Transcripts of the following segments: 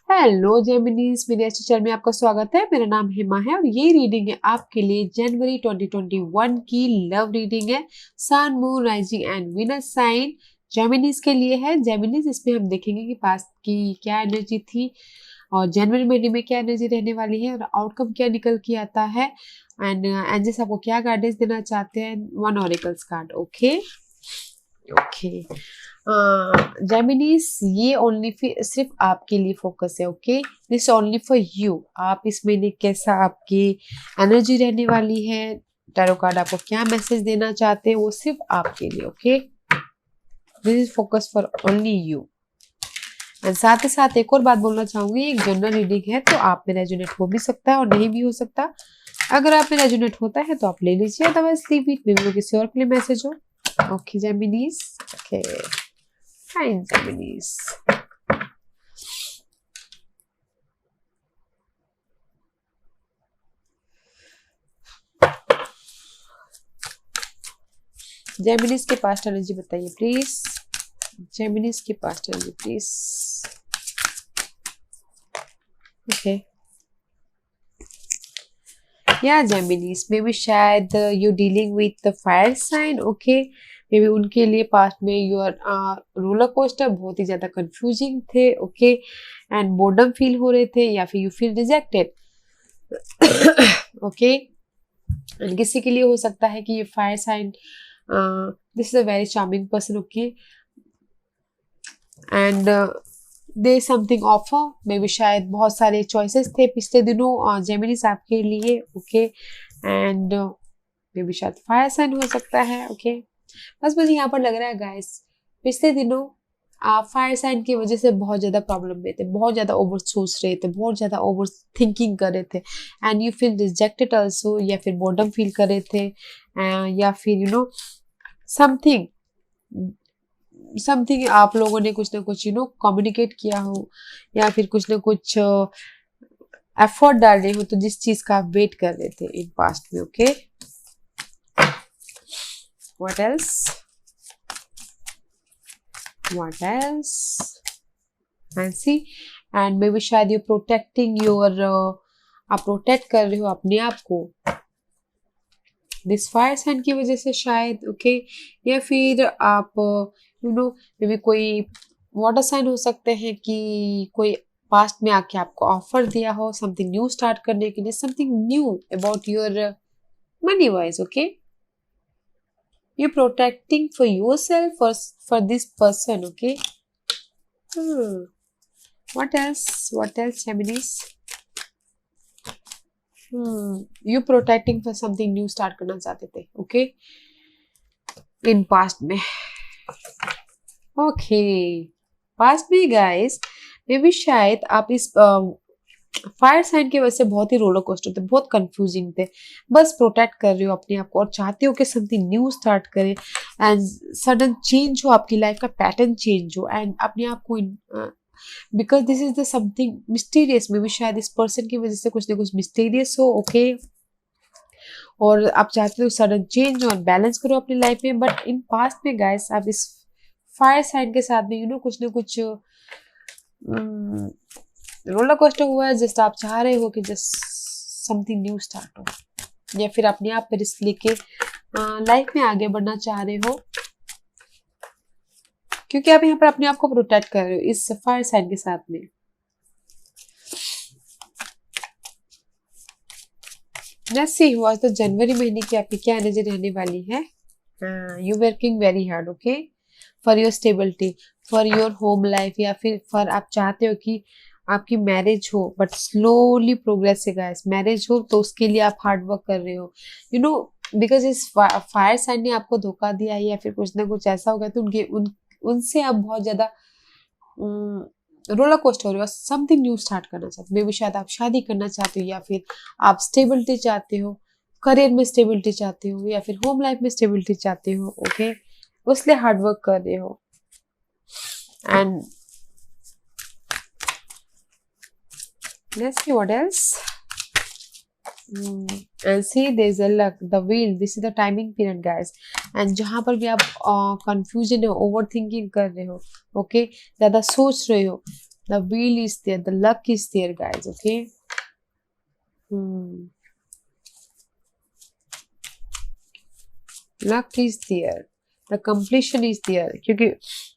Hello जेमिनीज, मेरे अच्छे channel में आपका स्वागत है। मेरा नाम हेमा है और ये रीडिंग है आपके लिए जनवरी 2021 की लव रीडिंग है। Sun, moon, rising and Venus sign Geminis के लिए है। जेमिनीज, इसमें हम देखेंगे कि पास्ट की क्या एनर्जी थी और जनवरी महीने में क्या एनर्जी रहने वाली है और आउटकम क्या निकल के आता है एंड एंजल्स आपको क्या गाइडेंस देना चाहते हैं। One oracles card. Okay okay Geminis, ये ओनली सिर्फ आपके लिए फोकस है। Okay, this only for you. आप इस महीने कैसा आपकी एनर्जी रहने वाली है, टैरो कार्ड आपको क्या मैसेज देना चाहते हैं, वो सिर्फ आपके लिए। Okay, this is focus for only you. And साथ ही साथ एक और बात बोलना चाहूंगी, एक जनरल रीडिंग है तो आप में रेजोनेट हो भी सकता है और नहीं भी हो सकता। अगर आप में रेजोनेट होता है तो आप ले लीजिए, otherwise leave it, maybe किसी और के लिए मैसेज हो। Okay Geminis, okay fine Geminis. Geminis के पास्ट एनर्जी बताइए प्लीज। जेमिनीज की पास्ट एनर्जी प्लीज। ओके या जेमिनीज, मे बी शायद you dealing with the fire sign. Okay, maybe उनके लिए पास्ट में योर रोलर कोस्टर बहुत ही ज्यादा कंफ्यूजिंग थे। ओके, एंड बोर्डम फील हो रहे थे या फिर यू फील रिजेक्टेड। ओके, किसी के लिए हो सकता है कि ये fire sign, this is a very charming person. Okay, and they something offer, maybe शायद बहुत सारे चॉइसेस थे पिछले दिनों जेमिनीज आपके लिए। ओके, एंड मे बी शायद फायर साइन हो सकता है। ओके, बस मुझे यहाँ पर लग रहा है गाइस, पिछले दिनों आप फायर साइन की वजह से बहुत ज्यादा प्रॉब्लम में थे, बहुत ज्यादा ओवर सोच रहे थे, बहुत ज्यादा ओवर थिंकिंग कर रहे थे and you feel rejected also, या फिर बोर्डम फील कर रहे थे, या फिर यू नो समथिंग समथिंग आप लोगों ने कुछ ना कुछ कम्युनिकेट किया हो, या फिर कुछ ना कुछ एफर्ट डाल रहे हो, तो जिस चीज का आप वेट कर रहे थे इन पास्ट में। Okay, what else, what else, fancy, and maybe शायद you protecting your आप प्रोटेक्ट कर रहे हो अपने आप को दिस फायर साइन की वजह से शायद। ओके, या फिर आप मे बी कोई वाटर साइन हो सकते हैं कि कोई पास्ट में आके आपको ऑफर दिया हो समथिंग न्यू स्टार्ट करने के लिए, something knew about your money wise. Okay, you're protecting for yourself, for this person. Okay, what else, what else Geminis? You protecting for something new start करना चाहते थे। okay, in past में। okay, past में guys, may be शायद आप इस fire sign की वजह से बहुत ही रोलर कोस्टर थे, बहुत कंफ्यूजिंग थे, बस प्रोटेक्ट कर रहे हो अपने आप को और चाहते हो कि समथिंग न्यू स्टार्ट करें एंड सडन चेंज हो, आपकी लाइफ का पैटर्न चेंज हो एंड अपने आप को because this is the something mysterious. May be शायद इस पर्सन की वजह से कुछ ना कुछ मिस्टीरियस हो। ओके, और आप चाहते हो सडन चेंज और बैलेंस करो अपनी लाइफ में, बट इन पास्ट में गाइस आप इस फायर साइन के साथ में कुछ ना कुछ रोलर कोस्टर हुआ है। जस्ट आप चाह रहे हो कि जस्ट समथिंग न्यू स्टार्ट हो, या फिर अपने आप पर रिस्क लेके लाइफ में आगे बढ़ना चाह रहे हो, क्योंकि आप यहाँ पर अपने आप को प्रोटेक्ट कर रहे हो इस फायर साइन के साथ में। लेट्स सी व्हाट तो जनवरी महीने की आपकी क्या एनर्जी रहने वाली है। You working very hard. Okay, for your stability, for your home life, या फिर फॉर आप चाहते हो कि आपकी मैरिज हो, बट स्लोली प्रोग्रेस है गाइस। मैरिज हो तो उसके लिए आप हार्ड वर्क कर रहे हो, बिकॉज इस फायर साइन ने आपको धोखा दिया है या फिर कुछ ना कुछ ऐसा हो गया, तो उनसे आप बहुत ज्यादा रोलर कोस्टर हो रहे हो, समथिंग न्यू स्टार्ट करना चाहते हो। मे बी शायद आप शादी करना चाहते हो, या फिर आप स्टेबिलिटी चाहते हो, करियर में स्टेबिलिटी चाहते हो, या फिर होम लाइफ में स्टेबिलिटी चाहते हो। ओके, उसलिए हार्ड वर्क कर रहे हो and let's see what else. And see, there's a luck, the wheel, this is the timing period guys, and जहां पर भी आप कंफ्यूजन है, ओवर थिंकिंग कर रहे हो, ओके, ज्यादा सोच रहे हो, The wheel is there, the luck is there, guys. Okay. Luck is there, the completion is there, क्योंकि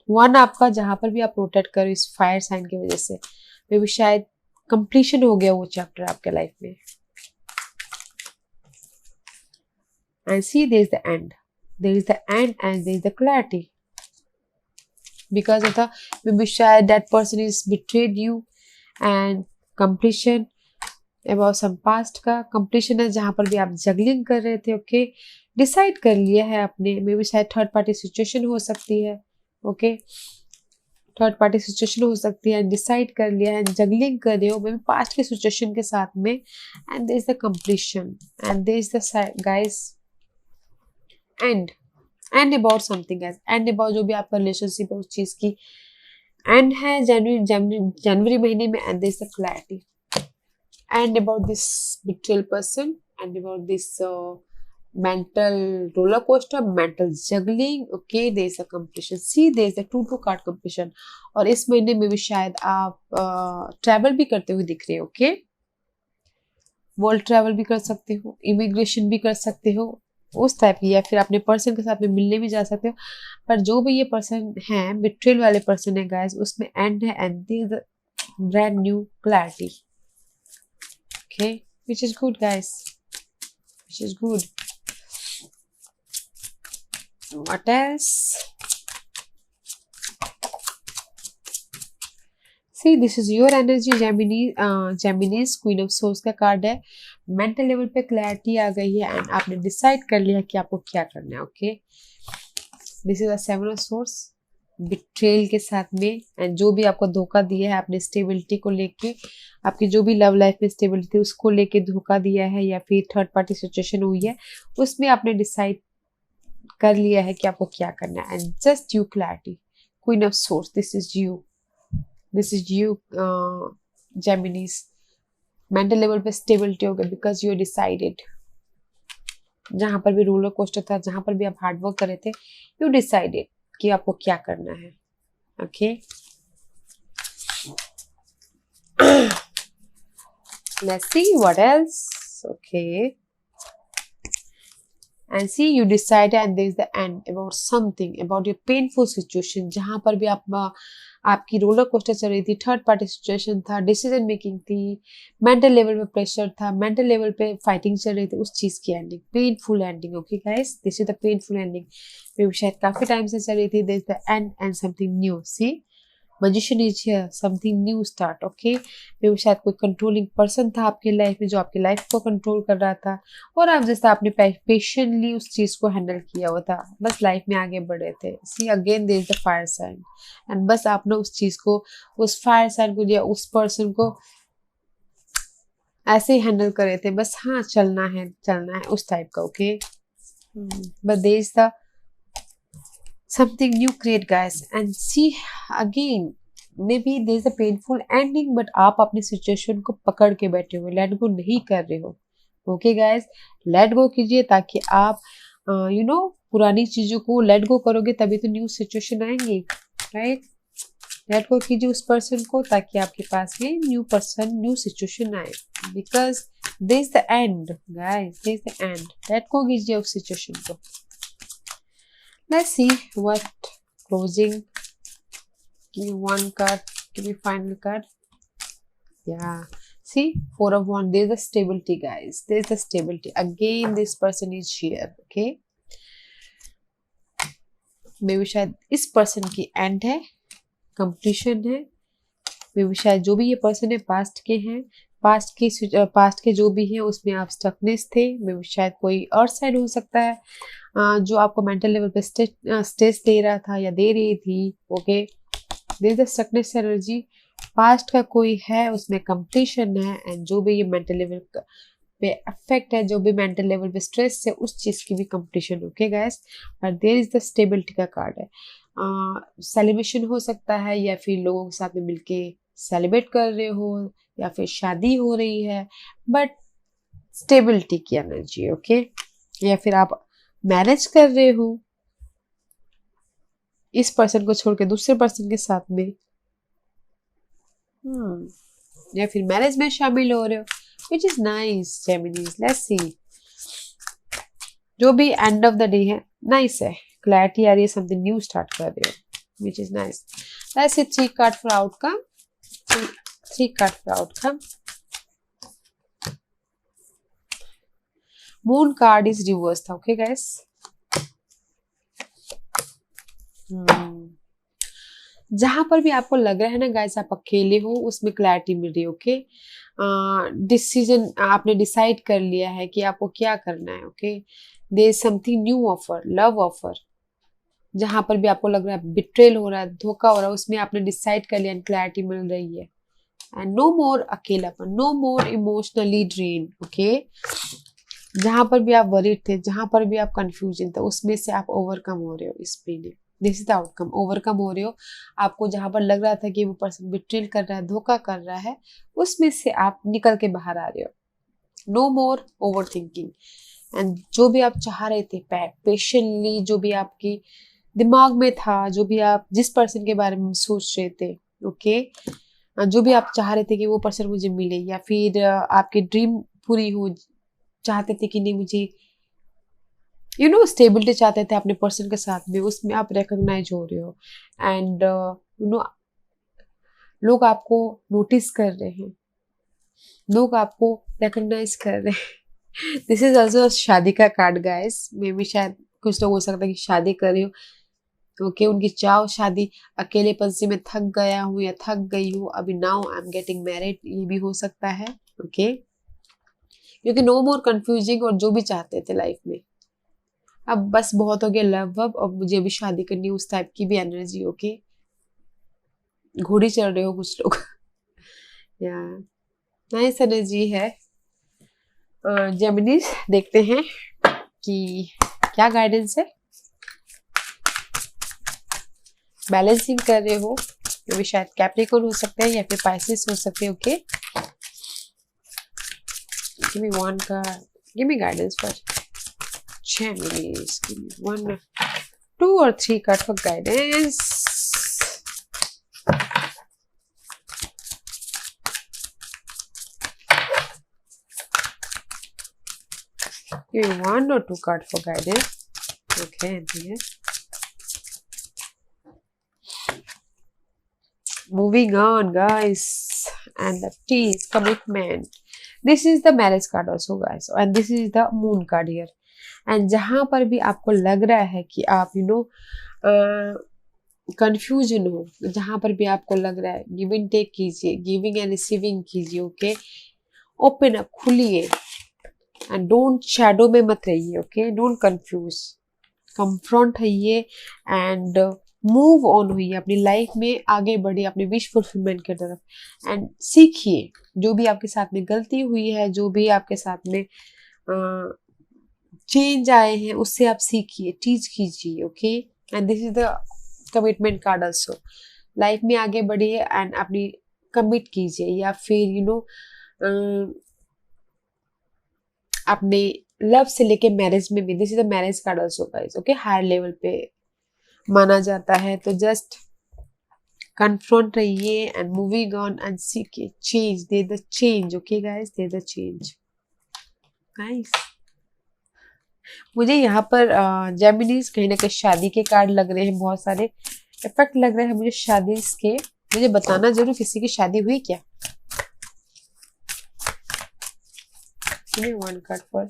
वन आपका जहां पर भी आप रोटेट करो इस फायर साइन की वजह से मे भी शायद कंप्लीशन हो गया वो चैप्टर आपके लाइफ में. And see, there is the end. There is the end and there is the clarity. Because of the maybe शायद that person is betrayed you and completion about some past का completion है जहाँ पर भी आप juggling कर रहे थे. ओके, डिसाइड कर लिया है आपने. मे भी शायद थर्ड पार्टी सिचुएशन हो सकती है. ओके, थर्ड पार्टी सिचुएशन हो सकती है. डिसाइड कर लिया है, जगलिंग कर रहे हो मे भी पास्ट के सिचुएशन के साथ में. And there is the completion and there is the guys and about something guys. And about जो भी आपका रिलेशनशिप है उस चीज की एंड है जनवरी महीने में. And there is the clarity and about this betrayal person and about this mental roller coaster, mental juggling. Okay, there is a completion. See, there is a 2 card completion. और इस महीने में भी शायद आप ट्रैवल भी करते हुए दिख रहे हो. ओके, वर्ल्ड ट्रैवल भी कर सकते हो, इमिग्रेशन भी कर सकते हो उस टाइप की, या फिर अपने पर्सन के साथ में मिलने भी जा सकते हो. पर जो भी ये पर्सन है, बिट्रेल वाले पर्सन है गाइस, उसमें एंड है and there is a brand new clarity. Okay, which is good, guys. Which is good. What else? See, this is your energy, Gemini. Gemini's Queen of Swords का card है. Mental level पे clarity आ गई है and आपने decide कर लिया कि आपको क्या करना है. Okay, this is a 7 of source betrayal के साथ में. एंड जो भी आपको धोखा दिया है आपने स्टेबिलिटी को लेके, आपकी जो भी लव लाइफ में स्टेबिलिटी उसको लेके धोखा दिया है या फिर थर्ड पार्टी सिचुएशन हुई है, उसमें आपने डिसाइड कर लिया है कि आपको क्या करना है. And just you clarity, queen of source, this is you Geminis. Mental level पे स्टेबिलिटी हो गई बिकॉज यू डिसाइडेड. जहां पर भी रोलर कोस्टर था, जहां पर भी आप हार्डवर्क कर रहे थे, यू डिसाइडेड कि आपको क्या करना है. Okay, let's see what else. Okay, and see, you decide and there is the end about something, about your painful situation. जहां पर भी आपकी रोलर कोस्टर चल रही थी, थर्ड पार्टी सिचुएशन था, डिसीजन मेकिंग थी, मेंटल लेवल पे प्रेशर था, मेंटल लेवल पे फाइटिंग चल रही थी, उस चीज की ending, painful ending. Okay guys, this is the painful ending. Maybe शायद काफी टाइम से चल रही थी. This is the end and something new. See, Magician is here, something new start. Okay, maybe शायद कोई कंट्रोलिंग पर्सन था आपके लाइफ में जो आपकी लाइफ को कंट्रोल कर रहा था और आप जैसा आपने पेशेंटली उस चीज को हैंडल किया हुआ था, बस लाइफ में आगे बढ़े थे. See, again there is the fire sign and बस आपने उस चीज को, उस फायर साइन को या उस पर्सन को ऐसे ही हैंडल कर रहे थे, बस हाँ चलना है उस टाइप का. Okay, but there is the something new create guys. And see, again maybe there is a painful ending but आप अपनी सिचुएशन को पकड़ के बैठे हो, लेट गो नहीं कर रहे हो. ओके गाइस, लेट गो कीजिए ताकि आप पुरानी चीजों को लेट गो करोगे तभी तो न्यू सिचुएशन आएंगी. राइट, लेट गो कीजिए उस पर्सन को ताकि आपके पास ये न्यू पर्सन, न्यू सिचुएशन आए. Because there is the and guys, there is the and. Let go कीजिए उस सिचुएशन को. Let's see what closing. Give me one card. Give me final card. Yeah. See, 4 of Wands. There's the stability, guys. There's the stability. Again, this person is here. Okay. Maybe शायद इस person की end है, completion है. Maybe शायद जो भी ये person है past के हैं, पास्ट के जो भी है उसमें आप स्टकनेस थे. मे शायद कोई और साइड हो सकता है जो आपको मेंटल लेवल पे स्ट्रेस दे रहा था या दे रही थी. Okay, there is the stuckness energy. Past का कोई है, उसमें कंप्लीशन है एंड जो भी ये मेंटल लेवल पे अफेक्ट है, जो भी मेंटल लेवल पे स्ट्रेस है, उस चीज की भी कंप्लीशन. ओके गाइस, और देयर इज द स्टेबिलिटी का कार्ड है. सेलिब्रेशन हो सकता है या फिर लोगों के साथ में मिलके सेलिब्रेट कर रहे हो या फिर शादी हो रही है, बट स्टेबिलिटी की एनर्जी. ओके, या फिर आप मैनेज कर रहे हो इस पर्सन को छोड़ के दूसरे पर्सन के साथ में. या फिर मैरिज में शामिल हो रहे हो, which is nice Geminis. Let's see, जो भी एंड ऑफ द डे है नाइस है, क्लैरिटी आ रही है, समथिंग न्यू स्टार्ट कर रहे हो, which is nice. Let's see 3 card for outcome, 3 card for outcome. Moon card is reverse था, ओके गाइस। जहां पर भी आपको लग रहा है ना गाइस आप अकेले हो, उसमें क्लैरिटी मिल रही है, ओके। डिसीजन आपने डिसाइड कर लिया है कि आपको क्या करना है, okay. There is something new offer, love offer. जहां पर भी आपको लग रहा है बिट्रेल हो रहा है, धोखा हो रहा है, उसमें आपने डिसाइड कर लिया एंड क्लैरिटी मिल रही है। एंड नो मोर अकेलापन, no more emotionally drain, okay. जहां पर भी आप वरीड थे, जहां पर भी आप कंफ्यूजन थे, उसमें से आप ओवरकम हो रहे हो इस महीने। This is the outcome, overcome हो रहे हो। आपको जहां पर लग रहा था कि वो पर्सन बिट्रेल कर रहा है, धोखा कर रहा है, उसमें से आप निकल के बाहर आ रहे हो। No more over thinking. And जो भी आप चाह रहे थे पेशेंटली, जो भी आपकी दिमाग में था, जो भी आप जिस पर्सन के बारे में सोच रहे थे, ओके, जो भी आप चाह रहे थे कि वो पर्सन मुझे मिले, या फिर आपकी ड्रीम पूरी हो, चाहते थे कि नहीं मुझे स्टेबिलिटी चाहते थे अपने पर्सन के साथ में, उसमें आप रिकॉग्नाइज हो रहे हो। एंड लोग आपको नोटिस कर रहे हैं, लोग आपको रिकॉग्नाइज कर रहे हैं। दिस इज ऑल्सो शादी का कार्ड गाइस। मे भी शायद कुछ लोग हो सकता है कि शादी कर रहे हो, ओके, उनकी चाहो शादी, अकेलेपन से मैं थक गया हूँ या थक गई हूँ, अभी now I am getting married, ये भी हो सकता है, ओके। क्योंकि नो मोर कंफ्यूजिंग, और जो भी चाहते थे लाइफ में, अब बस बहुत हो गया लव अब, और मुझे अभी शादी करनी, उस टाइप की भी एनर्जी, ओके। घोड़ी चढ़ रहे हो कुछ लोग। या नाइस एनर्जी है। जेमिनीज, देखते हैं कि क्या गाइडेंस है। बैलेंसिंग कर रहे हो, ये भी शायद कैप्रिकॉर्न हो सकते हैं या फिर पाइसेस हो सकते हैं, okay. Give me one card, give me guidance for Geminis. Give me 1, 2 or 3 cards for guidance. Give me 1 or 2 cards for guidance. Okay, yes. Moving on, guys. And the T is commitment. This is the marriage card also, guys. And this is the moon card here. And जहां पर भी आपको लग रहा है कि आप confusion हो, जहां पर भी आपको लग रहा है, गिव एंड टेक कीजिए, गिविंग एंड रिसीविंग कीजिए, ओके। ओपन अप, खुलिए, एंड डोंट शैडो में मत रहिए, ओके। डोंट कंफ्यूज, कंफ्रंट होइए एंड मूव ऑन होइए, अपनी लाइफ में आगे बढ़िए, अपने विश फुलफिलमेंट की तरफ। एंड सीखिए, जो भी आपके साथ में गलती हुई है, जो भी आपके साथ में चेंज आए हैं, उससे आप सीखिए, टीच कीजिए, okay. And this is the commitment card also. Life में आगे बढ़िए एंड अपनी कमिट कीजिए, या फिर अपने लव से लेके मैरिज में भी। This is the marriage card also guys, okay. Higher level पे माना जाता है, तो जस्ट कन्फ्रंट रहिए एंड मूविंग ऑन एंड सीखिए, चेंज, दे द चेंज, ओके गाइस, दे द चेंज। नाइस। मुझे यहाँ पर जेमिनीज कहीं ना कहीं शादी के कार्ड लग रहे हैं, बहुत सारे इफेक्ट लग रहे हैं मुझे शादी के। मुझे बताना जरूर किसी की शादी हुई क्या। Give me 1 card for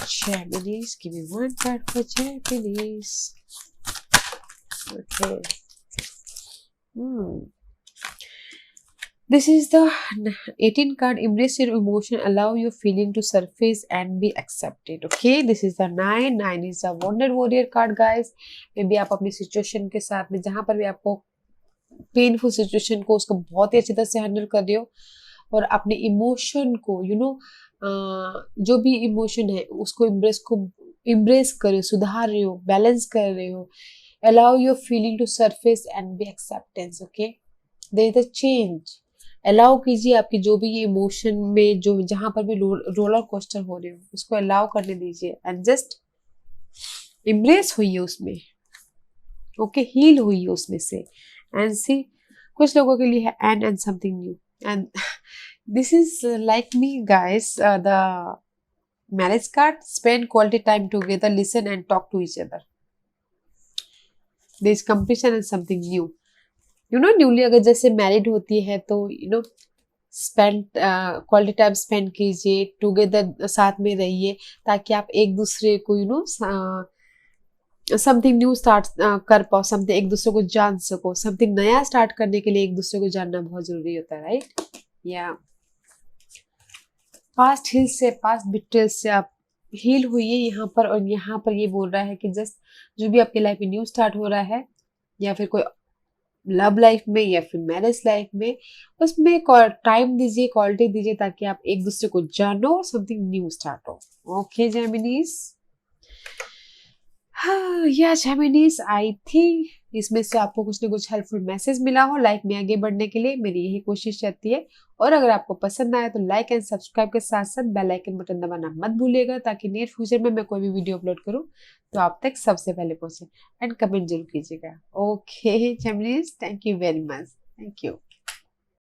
Geminis. Give me 1 card for Geminis. Okay. This is the 18 card. Embrace your emotion, allow your feeling to surface and be accepted. Okay, this is the 9. 9 is the Wounded Warrior card, guys. Maybe आप अपनी situation के साथ में, जहां पर भी आपको painful situation को, उसको बहुत ही अच्छी तरह से हैंडल कर रहे हो, और अपने इमोशन को जो भी इमोशन है उसको इम्ब्रेस कर रहे हो, सुधार रहे हो, बैलेंस कर रहे हो। Allow your feeling to surface and be acceptance, okay. There is a change. Allow कीजिए आपकी जो भी ये इमोशन में, जो जहां पर भी रोलर कोस्टर हो रहे हो, उसको अलाउ करने दीजिए एंड जस्ट इम्ब्रेस होइए उसमें, ओके। हील होइए उसमें से एंड सी कुछ लोगों के लिए है and something new, and this is like me guys, the marriage card, spend quality time together, listen and talk to each other, there is competition and something new. You know newly अगर जैसे married होती है तो you know spend quality time spend कीजिए, together साथ में रहिए, ताकि आप एक दूसरे को you know something new start कर पाओ, समथिंग एक दूसरे को जान सको। समथिंग नया स्टार्ट करने के लिए एक दूसरे को जानना बहुत जरूरी होता है, राइट? या पास्ट हिल से, पास्ट बिट्रेल से आप हील हुई है यहाँ पर, और यहाँ पर ये बोल रहा है कि जस्ट जो भी आपकी लाइफ में न्यू स्टार्ट हो रहा है, या फिर कोई लव लाइफ में या फिर मैरिज लाइफ में, उसमें टाइम दीजिए, क्वालिटी दीजिए, ताकि आप एक दूसरे को जानो और समथिंग न्यू स्टार्ट हो। ओके जेमिनीज, या जेमिनीज, आई थिंक इसमें से आपको कुछ ना कुछ हेल्पफुल मैसेज मिला हो लाइफ में आगे बढ़ने के लिए, मेरी यही कोशिश रहती है। और अगर आपको पसंद आया तो लाइक एंड सब्सक्राइब के साथ साथ बेल आइकन बटन दबाना मत भूलिएगा, ताकि नियर फ्यूचर में मैं कोई भी वीडियो अपलोड करूं तो आप तक सबसे पहले पहुंचे। एंड कमेंट जरूर कीजिएगा। Okay Geminis, thank you very much, thank you.